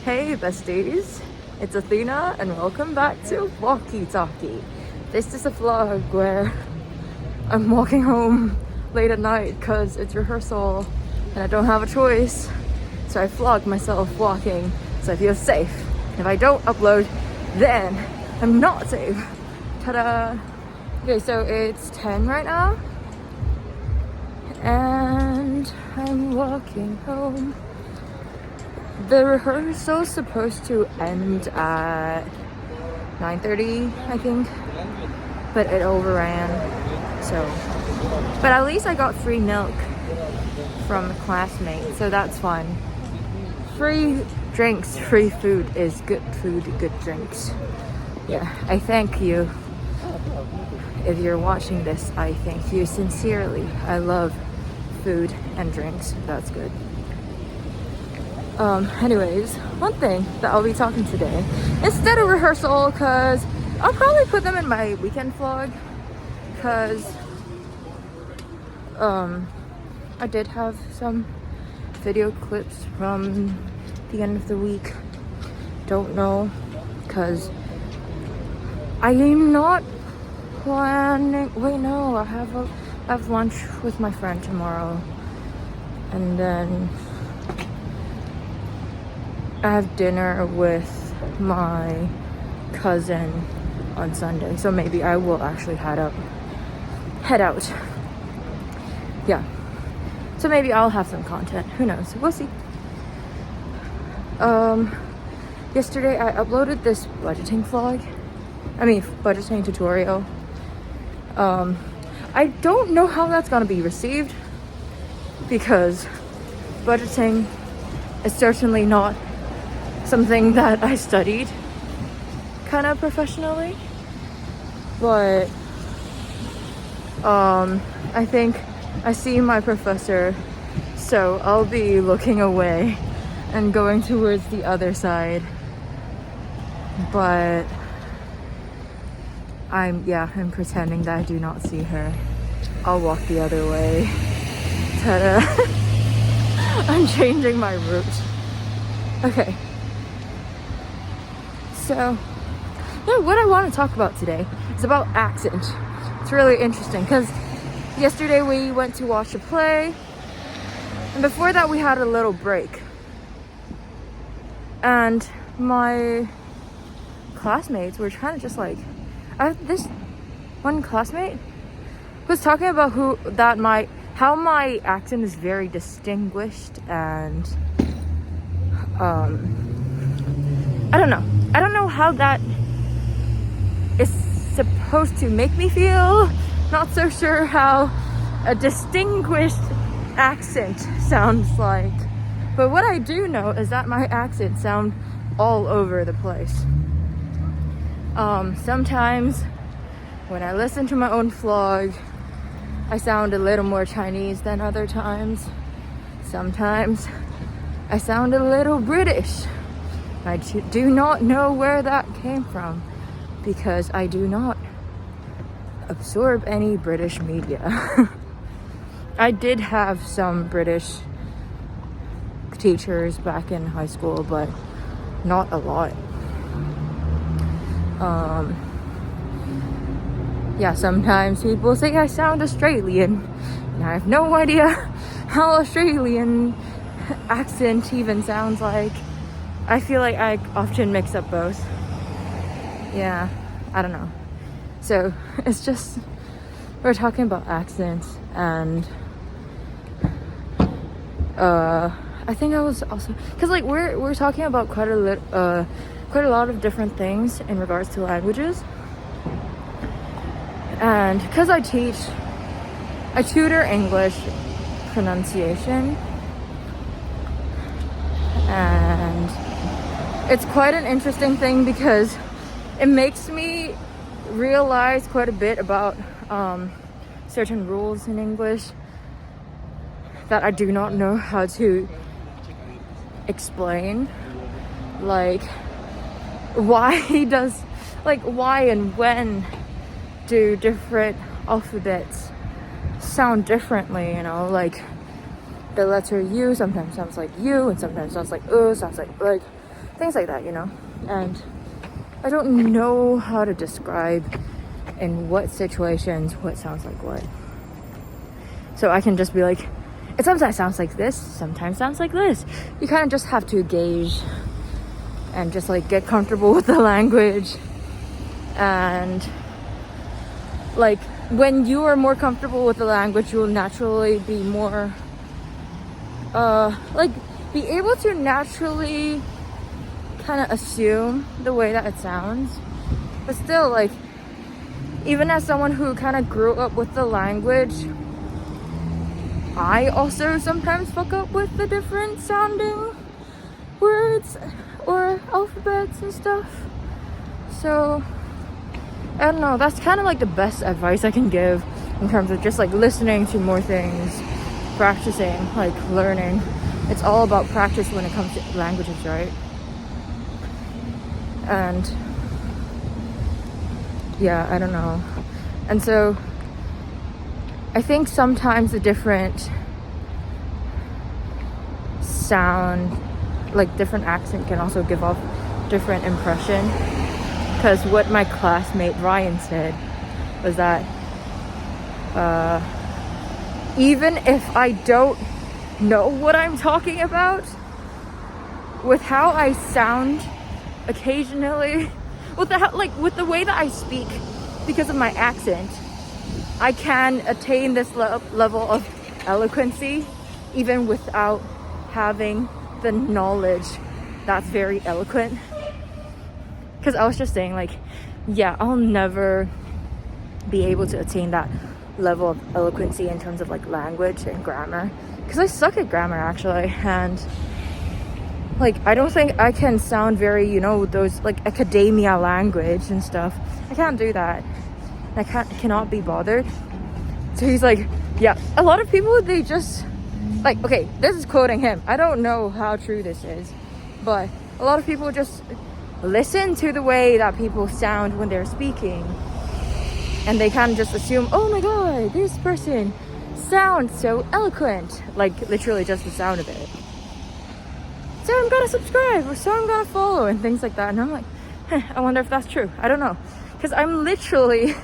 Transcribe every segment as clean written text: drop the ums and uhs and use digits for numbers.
Hey besties, it's Athena and welcome back to Walkie Talkie. This is a vlog where I'm walking home late at night because it's rehearsal and I don't have a choice. So I vlog myself walking so I feel safe. And if I don't upload, then I'm not safe. Ta-da! Okay, so it's 10 right now and I'm walking home. The rehearsal is supposed to end at 9:30, I think, but it overran, so. But at least I got free milk from a classmate, so that's fun. Free drinks, free food is good food, good drinks. Yeah, I thank you. If you're watching this, I thank you sincerely. I love food and drinks, that's good. Anyways, one thing that I'll be talking today, instead of rehearsal, because I'll probably put them in my weekend vlog, because I did have some video clips from the end of the week. Don't know, because I'm not planning. Wait, no, I have lunch with my friend tomorrow, and then I have dinner with my cousin on Sunday, so maybe I will actually head out. Yeah, so maybe I'll have some content, who knows, we'll see. Yesterday I uploaded this budgeting tutorial. I don't know how that's gonna be received, because budgeting is certainly not something that I studied kind of professionally, but I think I see my professor, so I'll be looking away and going towards the other side, but I'm pretending that I do not see her. I'll walk the other way. Ta-da! I'm changing my route. Okay. So, yeah, what I want to talk about today is about accent. It's really interesting because yesterday we went to watch a play, and before that we had a little break. And my classmates were kind of just like, this one classmate was talking about how my accent is very distinguished, and I don't know how that is supposed to make me feel. Not so sure how a distinguished accent sounds like. But what I do know is that my accent sounds all over the place. Sometimes when I listen to my own vlog, I sound a little more Chinese than other times. Sometimes I sound a little British. I do not know where that came from, because I do not absorb any British media. I did have some British teachers back in high school, but not a lot. Yeah, sometimes people say I sound Australian, and I have no idea how Australian accent even sounds like. I feel like I often mix up both. Yeah, I don't know. So it's just, we're talking about accents, and I think I was also, because like we're talking about quite a lot of different things in regards to languages. And because I tutor English pronunciation, and it's quite an interesting thing because it makes me realize quite a bit about certain rules in English that I do not know how to explain. Like why and when do different alphabets sound differently, you know, like the letter U sometimes sounds like U, and sometimes sounds like sounds like things like that, you know. And I don't know how to describe in what situations what sounds like what. So I can just be like, it sometimes sounds like this, sometimes sounds like this. You kind of just have to gauge and just like get comfortable with the language. And like when you are more comfortable with the language, you will naturally be more like be able to naturally kind of assume the way that it sounds. But still, like, even as someone who kind of grew up with the language, I also sometimes fuck up with the different sounding words or alphabets and stuff. So I don't know, that's kind of like the best advice I can give in terms of just like listening to more things, practicing, like learning. It's all about practice when it comes to languages, right? And yeah, I don't know. And so I think sometimes the different sound, like different accent, can also give off different impression. Because what my classmate Ryan said was that even if I don't know what I'm talking about, with how I sound occasionally, with the way that I speak because of my accent, I can attain this level of eloquency even without having the knowledge that's very eloquent. Because I was just saying, like, yeah, I'll never be able to attain that level of eloquency in terms of like language and grammar, because I suck at grammar actually. And like, I don't think I can sound very, you know, those like academia language and stuff. I can't do that. I cannot be bothered. So he's like, yeah, a lot of people, they just like, okay, this is quoting him, I don't know how true this is, but a lot of people just listen to the way that people sound when they're speaking, and they kind of just assume, oh my god, this person sounds so eloquent, like literally just the sound of it, so I'm gonna subscribe, or so I'm gonna follow, and things like that. And I'm like, I wonder if that's true. I don't know, because I'm literally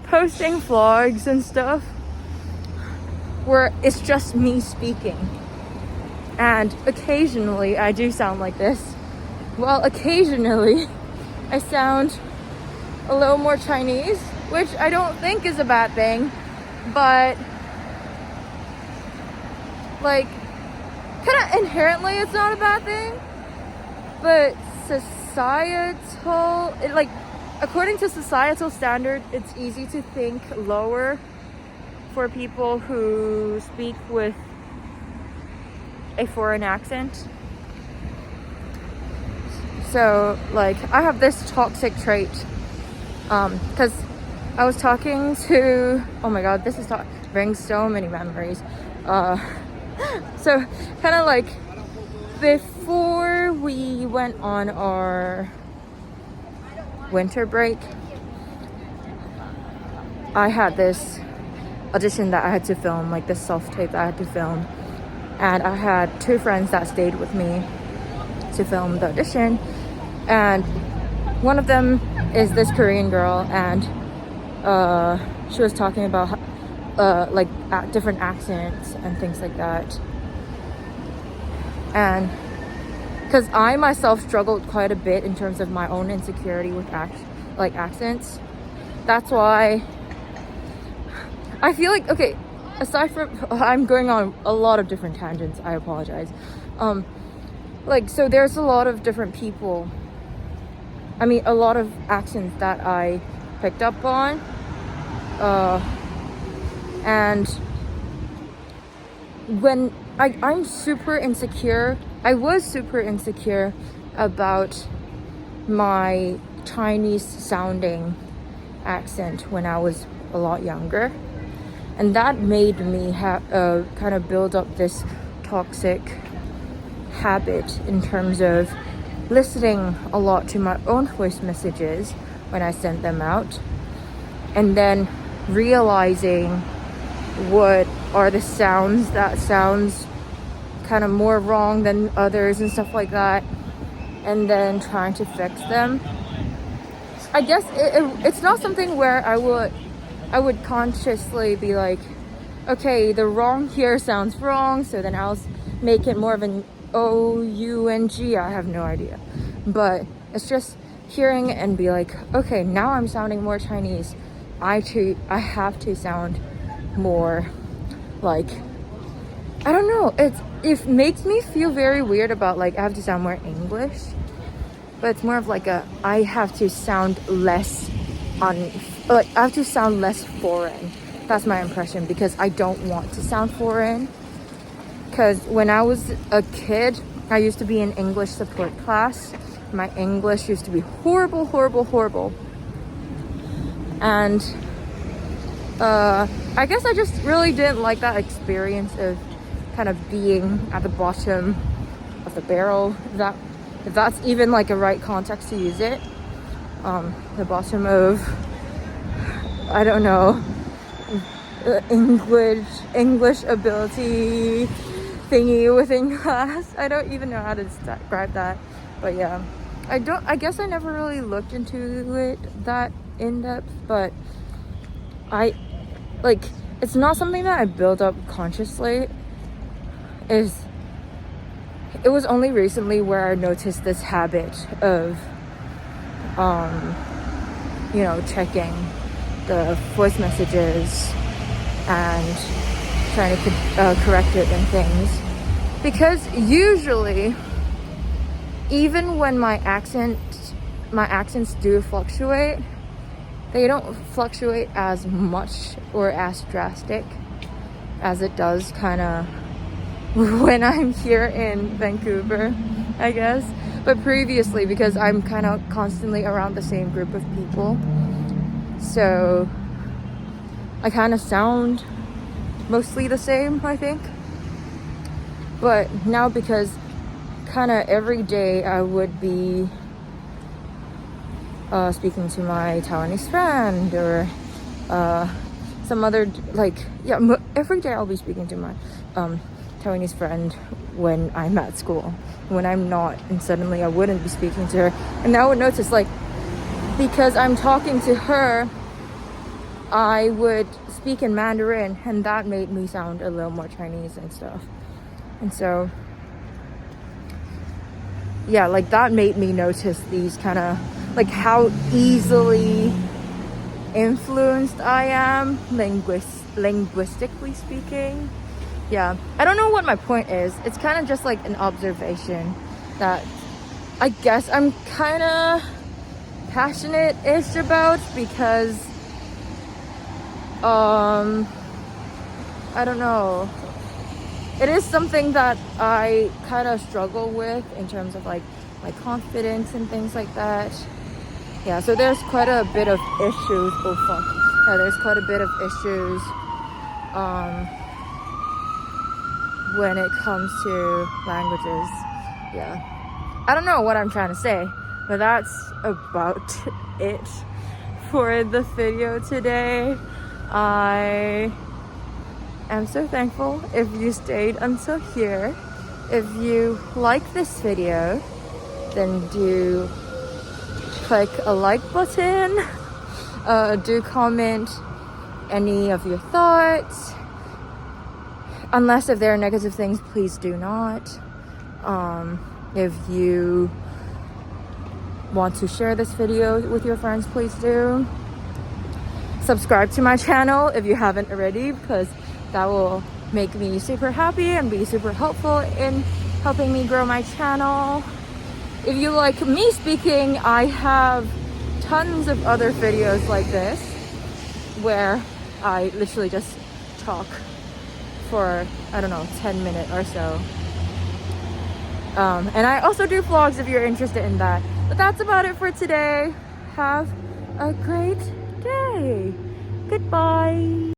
posting vlogs and stuff where it's just me speaking, and occasionally I do sound like this. Well, occasionally I sound a little more Chinese, which I don't think is a bad thing, but like kind of inherently it's not a bad thing. But according to societal standard, it's easy to think lower for people who speak with a foreign accent. So like, I have this toxic trait, because I was talking to, oh my god, this brings so many memories. So kind of like before we went on our winter break, I had this audition that I had to film, like this self-tape that I had to film, and I had two friends that stayed with me to film the audition, and one of them is this Korean girl, and she was talking about like different accents and things like that. And because I myself struggled quite a bit in terms of my own insecurity with accents, that's why I feel like, okay, aside from, I'm going on a lot of different tangents, I apologize. Like, so there's a lot of different people, I mean, a lot of accents that I picked up on, and when I'm super insecure, I was super insecure about my Chinese sounding accent when I was a lot younger, and that made me kind of build up this toxic habit in terms of listening a lot to my own voice messages when I sent them out, and then realizing what are the sounds that sounds kind of more wrong than others and stuff like that. and then trying to fix them. I guess it's not something where I would consciously be like, okay, the wrong here sounds wrong, so then I'll make it more of an O-U-N-G. I have no idea. But it's just hearing it and be like, okay, now I'm sounding more Chinese. I have to sound more like, I don't know, it makes me feel very weird about like I have to sound more English, but it's more of like I have to sound less I have to sound less foreign. That's my impression, because I don't want to sound foreign. Because when I was a kid, I used to be in English support class. My English used to be horrible, horrible, horrible. And I guess I just really didn't like that experience of kind of being at the bottom of the barrel, if that's even like a right context to use it. The bottom of, I don't know, English ability thingy within class. I don't even know how to describe that, but yeah, I guess I never really looked into it that in depth, but it's not something that I built up consciously. It was only recently where I noticed this habit of checking the voice messages and trying to correct it and things, because usually, even when my accents do fluctuate, they don't fluctuate as much or as drastic as it does kind of when I'm here in Vancouver, I guess. But previously, because I'm kind of constantly around the same group of people, so I kind of sound mostly the same, I think. But now, because kind of every day I would be speaking to my Taiwanese friend, or some other, every day I'll be speaking to my Taiwanese friend when I'm at school. When I'm not, and suddenly I wouldn't be speaking to her, and I would notice, like, because I'm talking to her, I would speak in Mandarin, and that made me sound a little more Chinese and stuff. And so, yeah, like, that made me notice these kind of, like, how easily influenced I am, linguistically speaking. Yeah, I don't know what my point is. It's kind of just like an observation that I guess I'm kind of passionate-ish about, because I don't know, it is something that I kind of struggle with in terms of like my confidence and things like that. Yeah, so there's quite a bit of issues. Oh fuck. Yeah, there's quite a bit of issues when it comes to languages. Yeah, I don't know what I'm trying to say, but that's about it for the video today. I am so thankful if you stayed until here. If you like this video, then do click a like button, do comment any of your thoughts. Unless if there are negative things, please do not. If you want to share this video with your friends, please do. Subscribe to my channel if you haven't already, because that will make me super happy and be super helpful in helping me grow my channel. If you like me speaking, I have tons of other videos like this where I literally just talk for, I don't know, 10 minutes or so. And I also do vlogs if you're interested in that. But that's about it for today. Have a great day. Goodbye.